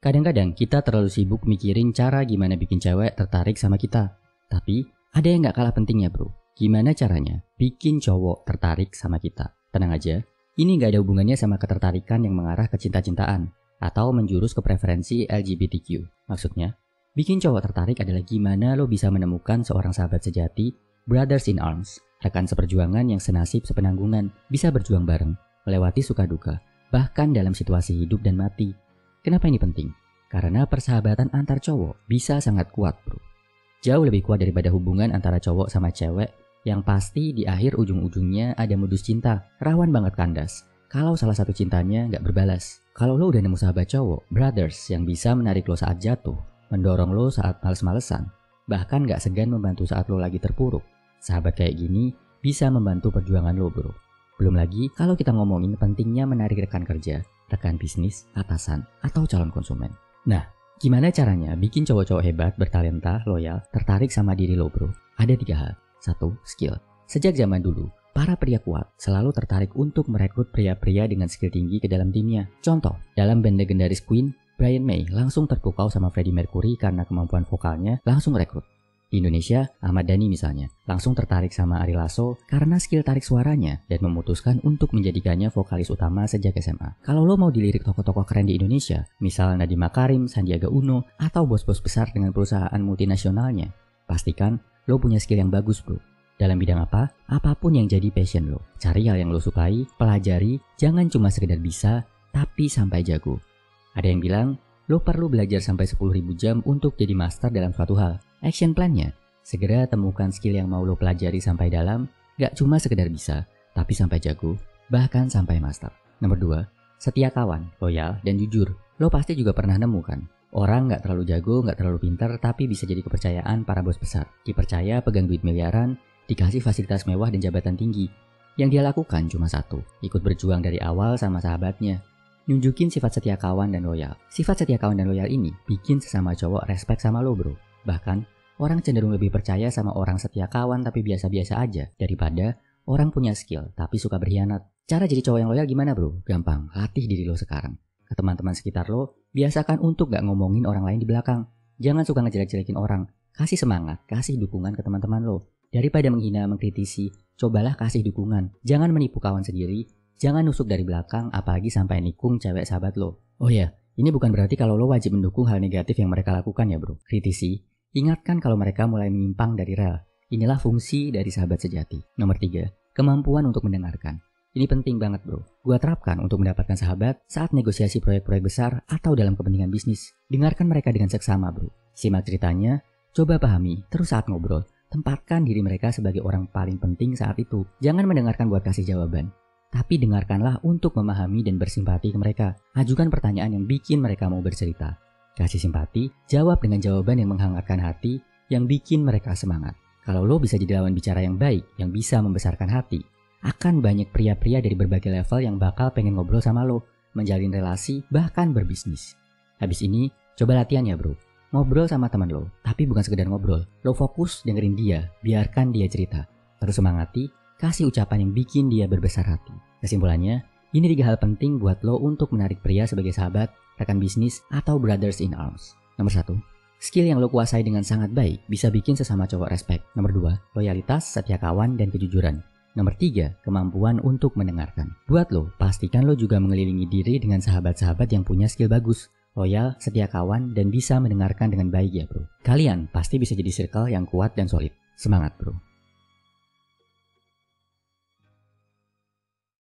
Kadang-kadang kita terlalu sibuk mikirin cara gimana bikin cewek tertarik sama kita. Tapi ada yang gak kalah pentingnya bro. Gimana caranya bikin cowok tertarik sama kita? Tenang aja, ini gak ada hubungannya sama ketertarikan yang mengarah ke cinta-cintaan atau menjurus ke preferensi LGBTQ. Maksudnya, bikin cowok tertarik adalah gimana lo bisa menemukan seorang sahabat sejati, brothers in arms, rekan seperjuangan yang senasib sepenanggungan, bisa berjuang bareng, melewati suka duka, bahkan dalam situasi hidup dan mati. Kenapa ini penting? Karena persahabatan antar cowok bisa sangat kuat bro. Jauh lebih kuat daripada hubungan antara cowok sama cewek yang pasti di akhir ujung-ujungnya ada modus cinta, rawan banget kandas kalau salah satu cintanya nggak berbalas. Kalau lo udah nemu sahabat cowok, brothers yang bisa menarik lo saat jatuh, mendorong lo saat males-malesan, bahkan nggak segan membantu saat lo lagi terpuruk, sahabat kayak gini bisa membantu perjuangan lo bro. Belum lagi kalau kita ngomongin pentingnya menarik rekan kerja, rekan bisnis, atasan, atau calon konsumen. Nah, gimana caranya bikin cowok-cowok hebat, bertalenta, loyal, tertarik sama diri lo bro? Ada 3 hal. 1. Skill. Sejak zaman dulu, para pria kuat selalu tertarik untuk merekrut pria-pria dengan skill tinggi ke dalam timnya. Contoh, dalam band legendaris Queen, Brian May langsung terpukau sama Freddie Mercury karena kemampuan vokalnya, langsung rekrut. Di Indonesia, Ahmad Dhani misalnya, langsung tertarik sama Ari Lasso karena skill tarik suaranya dan memutuskan untuk menjadikannya vokalis utama sejak SMA. Kalau lo mau dilirik tokoh-tokoh keren di Indonesia, misal Nadiem Makarim, Sandiaga Uno, atau bos-bos besar dengan perusahaan multinasionalnya, pastikan lo punya skill yang bagus bro. Dalam bidang apa? Apapun yang jadi passion lo. Cari hal yang lo sukai, pelajari, jangan cuma sekedar bisa, tapi sampai jago. Ada yang bilang, lo perlu belajar sampai 10.000 jam untuk jadi master dalam suatu hal. Action plan-nya, segera temukan skill yang mau lo pelajari sampai dalam, gak cuma sekedar bisa, tapi sampai jago, bahkan sampai master. Nomor 2, setia kawan, loyal, dan jujur. Lo pasti juga pernah nemu kan? Orang gak terlalu jago, gak terlalu pintar, tapi bisa jadi kepercayaan para bos besar. Dipercaya pegang duit miliaran, dikasih fasilitas mewah dan jabatan tinggi. Yang dia lakukan cuma satu, ikut berjuang dari awal sama sahabatnya. Nunjukin sifat setia kawan dan loyal. Sifat setia kawan dan loyal ini bikin sesama cowok respect sama lo bro. Bahkan, orang cenderung lebih percaya sama orang setia kawan tapi biasa-biasa aja daripada orang punya skill tapi suka berkhianat. Cara jadi cowok yang loyal gimana bro? Gampang, latih diri lo sekarang. Ke teman-teman sekitar lo, biasakan untuk gak ngomongin orang lain di belakang. Jangan suka ngejelek-jelekin orang. Kasih semangat, kasih dukungan ke teman-teman lo. Daripada menghina, mengkritisi, cobalah kasih dukungan. Jangan menipu kawan sendiri, jangan nusuk dari belakang apalagi sampai nikung cewek sahabat lo. Oh ya, ini bukan berarti kalau lo wajib mendukung hal negatif yang mereka lakukan ya bro. Kritisi. Ingatkan kalau mereka mulai menyimpang dari rel. Inilah fungsi dari sahabat sejati. Nomor 3, kemampuan untuk mendengarkan. Ini penting banget bro. Gua terapkan untuk mendapatkan sahabat saat negosiasi proyek-proyek besar atau dalam kepentingan bisnis. Dengarkan mereka dengan seksama bro. Simak ceritanya, coba pahami, terus saat ngobrol, tempatkan diri mereka sebagai orang paling penting saat itu. Jangan mendengarkan buat kasih jawaban. Tapi dengarkanlah untuk memahami dan bersimpati ke mereka. Ajukan pertanyaan yang bikin mereka mau bercerita. Kasih simpati, jawab dengan jawaban yang menghangatkan hati, yang bikin mereka semangat. Kalau lo bisa jadi lawan bicara yang baik, yang bisa membesarkan hati, akan banyak pria-pria dari berbagai level yang bakal pengen ngobrol sama lo, menjalin relasi, bahkan berbisnis. Habis ini, coba latihan ya bro. Ngobrol sama teman lo, tapi bukan sekedar ngobrol. Lo fokus dengerin dia, biarkan dia cerita. Terus semangati, kasih ucapan yang bikin dia berbesar hati. Kesimpulannya, ini 3 hal penting buat lo untuk menarik pria sebagai sahabat, rekan bisnis, atau brothers in arms. Nomor 1, skill yang lo kuasai dengan sangat baik bisa bikin sesama cowok respect. Nomor 2, loyalitas, setia kawan, dan kejujuran. Nomor 3, kemampuan untuk mendengarkan. Buat lo, pastikan lo juga mengelilingi diri dengan sahabat-sahabat yang punya skill bagus, loyal, setia kawan, dan bisa mendengarkan dengan baik ya bro. Kalian pasti bisa jadi circle yang kuat dan solid. Semangat bro.